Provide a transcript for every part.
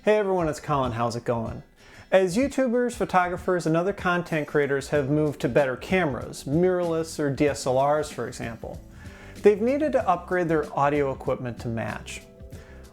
Hey everyone, it's Colin. How's it going? As YouTubers, photographers, and other content creators have moved to better cameras, mirrorless or DSLRs for example, they've needed to upgrade their audio equipment to match.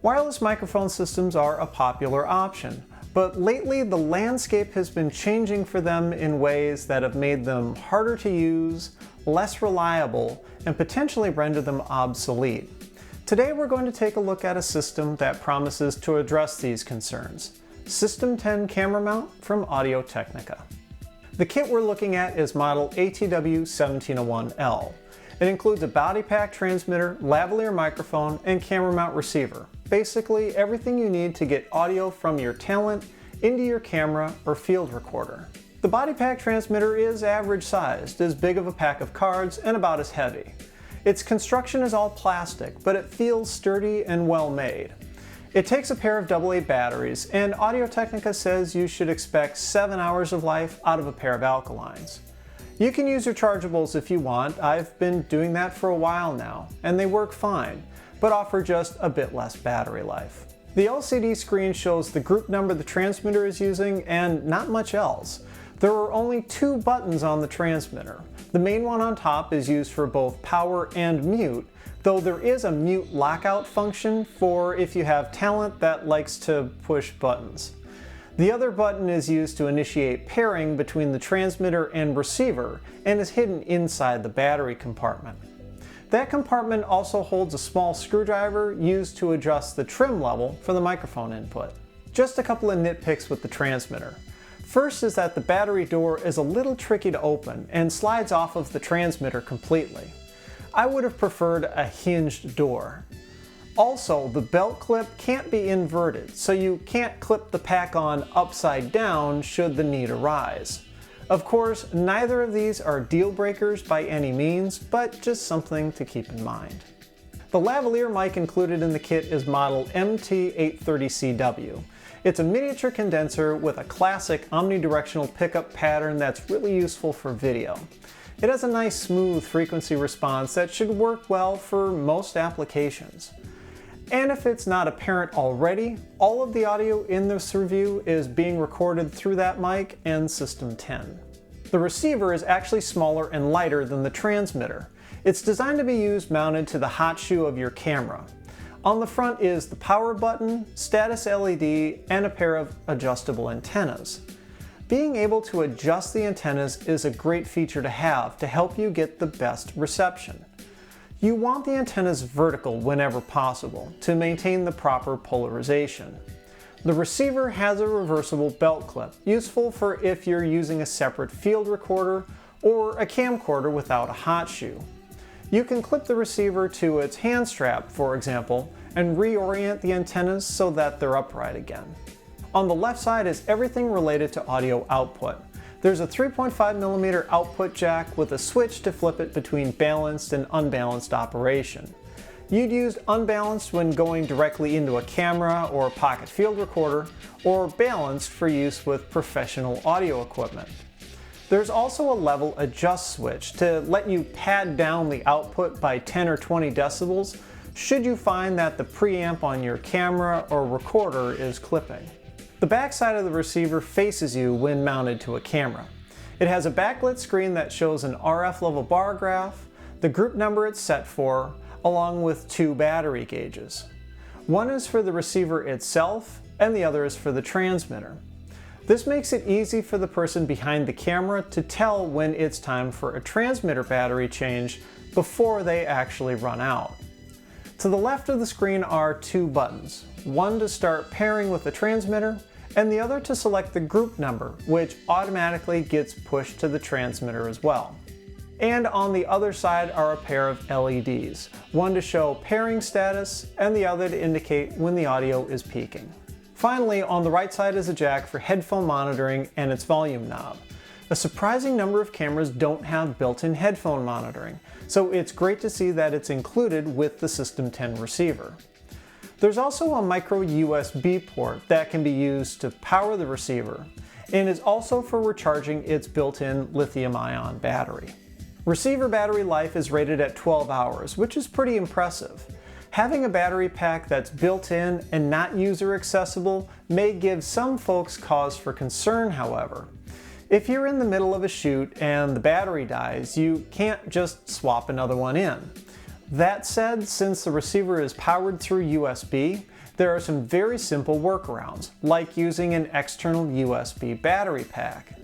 Wireless microphone systems are a popular option, but lately the landscape has been changing for them in ways that have made them harder to use, less reliable, and potentially render them obsolete. Today we're going to take a look at a system that promises to address these concerns. System 10 camera mount from Audio-Technica. The kit we're looking at is model ATW1701L. It includes a body pack transmitter, lavalier microphone, and camera mount receiver. Basically everything you need to get audio from your talent into your camera or field recorder. The body pack transmitter is average sized, as big of a pack of cards, and about as heavy. Its construction is all plastic, but it feels sturdy and well made. It takes a pair of AA batteries, and Audio-Technica says you should expect 7 hours of life out of a pair of alkalines. You can use your chargeables if you want. I've been doing that for a while now, and they work fine, but offer just a bit less battery life. The LCD screen shows the group number the transmitter is using and not much else. There are only 2 buttons on the transmitter. The main one on top is used for both power and mute, though there is a mute lockout function for if you have talent that likes to push buttons. The other button is used to initiate pairing between the transmitter and receiver and is hidden inside the battery compartment. That compartment also holds a small screwdriver used to adjust the trim level for the microphone input. Just a couple of nitpicks with the transmitter. First is that the battery door is a little tricky to open and slides off of the transmitter completely. I would have preferred a hinged door. Also, the belt clip can't be inverted, so you can't clip the pack on upside down should the need arise. Of course, neither of these are deal breakers by any means, but just something to keep in mind. The lavalier mic included in the kit is model MT830CW. It's a miniature condenser with a classic omnidirectional pickup pattern that's really useful for video. It has a nice smooth frequency response that should work well for most applications. And if it's not apparent already, all of the audio in this review is being recorded through that mic and System 10. The receiver is actually smaller and lighter than the transmitter. It's designed to be used mounted to the hot shoe of your camera. On the front is the power button, status LED, and a pair of adjustable antennas. Being able to adjust the antennas is a great feature to have to help you get the best reception. You want the antennas vertical whenever possible to maintain the proper polarization. The receiver has a reversible belt clip, useful for if you're using a separate field recorder or a camcorder without a hot shoe. You can clip the receiver to its hand strap, for example, and reorient the antennas so that they're upright again. On the left side is everything related to audio output. There's a 3.5mm output jack with a switch to flip it between balanced and unbalanced operation. You'd use unbalanced when going directly into a camera or pocket field recorder, or balanced for use with professional audio equipment. There's also a level adjust switch to let you pad down the output by 10 or 20 decibels should you find that the preamp on your camera or recorder is clipping. The back side of the receiver faces you when mounted to a camera. It has a backlit screen that shows an RF level bar graph, the group number it's set for, along with 2 battery gauges. One is for the receiver itself and the other is for the transmitter. This makes it easy for the person behind the camera to tell when it's time for a transmitter battery change before they actually run out. To the left of the screen are 2 buttons, one to start pairing with the transmitter and the other to select the group number, which automatically gets pushed to the transmitter as well. And on the other side are a pair of LEDs, one to show pairing status and the other to indicate when the audio is peaking. Finally, on the right side is a jack for headphone monitoring and its volume knob. A surprising number of cameras don't have built-in headphone monitoring, so it's great to see that it's included with the System 10 receiver. There's also a micro USB port that can be used to power the receiver, and is also for recharging its built-in lithium-ion battery. Receiver battery life is rated at 12 hours, which is pretty impressive. Having a battery pack that's built in and not user accessible may give some folks cause for concern, however. If you're in the middle of a shoot and the battery dies, you can't just swap another one in. That said, since the receiver is powered through USB, there are some very simple workarounds, like using an external USB battery pack.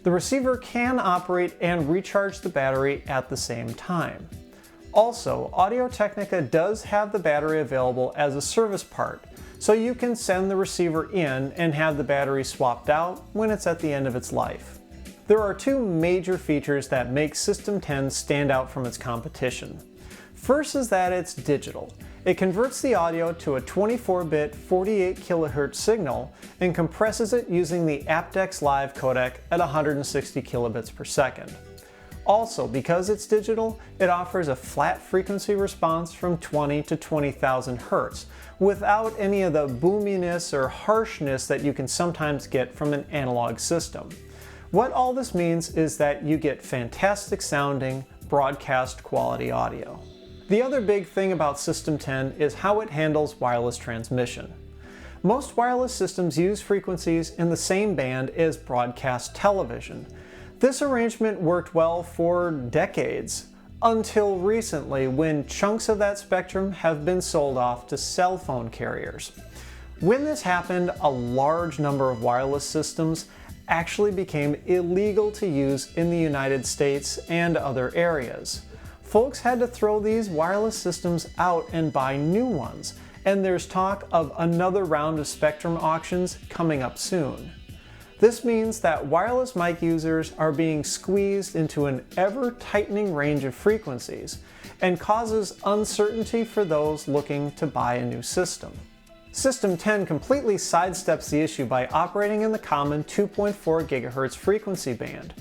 The receiver can operate and recharge the battery at the same time. Also, Audio-Technica does have the battery available as a service part, so you can send the receiver in and have the battery swapped out when it's at the end of its life. There are two major features that make System 10 stand out from its competition. First is that it's digital. It converts the audio to a 24-bit 48 kHz signal and compresses it using the aptX Live codec at 160 kilobits per second. Also, because it's digital, it offers a flat frequency response from 20 to 20,000 Hz, without any of the boominess or harshness that you can sometimes get from an analog system. What all this means is that you get fantastic sounding, broadcast quality audio. The other big thing about System 10 is how it handles wireless transmission. Most wireless systems use frequencies in the same band as broadcast television. This arrangement worked well for decades, until recently when chunks of that spectrum have been sold off to cell phone carriers. When this happened, a large number of wireless systems actually became illegal to use in the United States and other areas. Folks had to throw these wireless systems out and buy new ones, and there's talk of another round of spectrum auctions coming up soon. This means that wireless mic users are being squeezed into an ever-tightening range of frequencies and causes uncertainty for those looking to buy a new system. System 10 completely sidesteps the issue by operating in the common 2.4 GHz frequency band.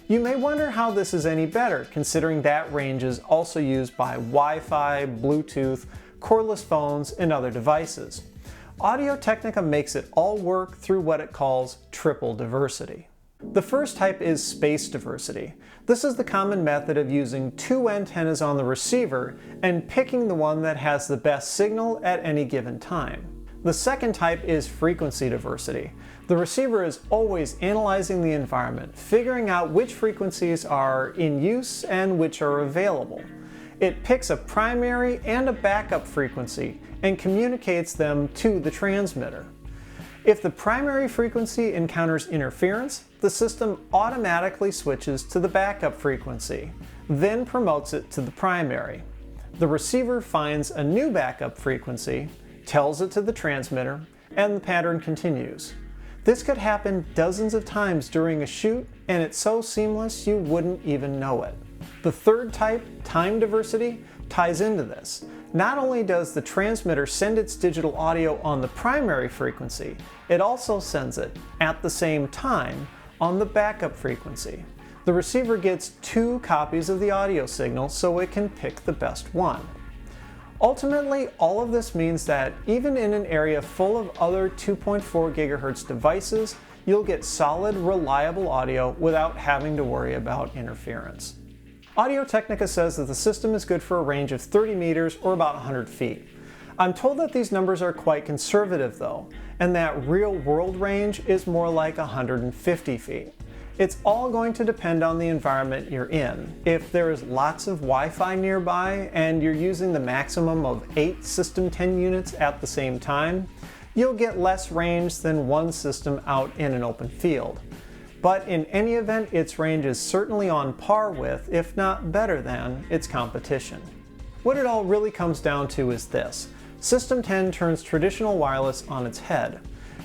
You may wonder how this is any better, considering that range is also used by Wi-Fi, Bluetooth, cordless phones, and other devices. Audio-Technica makes it all work through what it calls triple diversity. The first type is space diversity. This is the common method of using two antennas on the receiver and picking the one that has the best signal at any given time. The second type is frequency diversity. The receiver is always analyzing the environment, figuring out which frequencies are in use and which are available. It picks a primary and a backup frequency and communicates them to the transmitter. If the primary frequency encounters interference, the system automatically switches to the backup frequency, then promotes it to the primary. The receiver finds a new backup frequency, tells it to the transmitter, and the pattern continues. This could happen dozens of times during a shoot, and it's so seamless you wouldn't even know it. The third type, time diversity, ties into this. Not only does the transmitter send its digital audio on the primary frequency, it also sends it, at the same time, on the backup frequency. The receiver gets two copies of the audio signal so it can pick the best one. Ultimately, all of this means that even in an area full of other 2.4 GHz devices, you'll get solid, reliable audio without having to worry about interference. Audio-Technica says that the system is good for a range of 30 meters or about 100 feet. I'm told that these numbers are quite conservative though, and that real-world range is more like 150 feet. It's all going to depend on the environment you're in. If there is lots of Wi-Fi nearby and you're using the maximum of 8 System 10 units at the same time, you'll get less range than one system out in an open field. But in any event, its range is certainly on par with, if not better than, its competition. What it all really comes down to is this. System 10 turns traditional wireless on its head.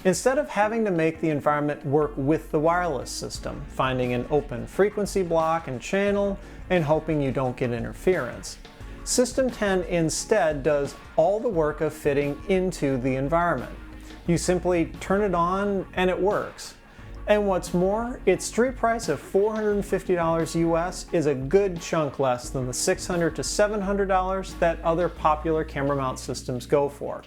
Instead of having to make the environment work with the wireless system, finding an open frequency block and channel, and hoping you don't get interference, System 10 instead does all the work of fitting into the environment. You simply turn it on and it works. And what's more, its street price of $450 US is a good chunk less than the $600 to $700 that other popular camera mount systems go for.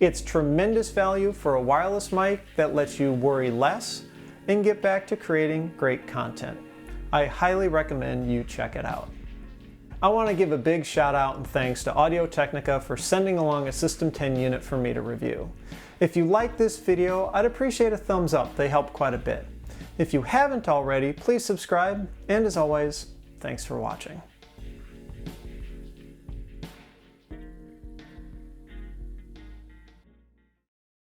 It's tremendous value for a wireless mic that lets you worry less and get back to creating great content. I highly recommend you check it out. I want to give a big shout out and thanks to Audio-Technica for sending along a System 10 unit for me to review. If you like this video, I'd appreciate a thumbs up, they help quite a bit. If you haven't already, please subscribe, and as always, thanks for watching.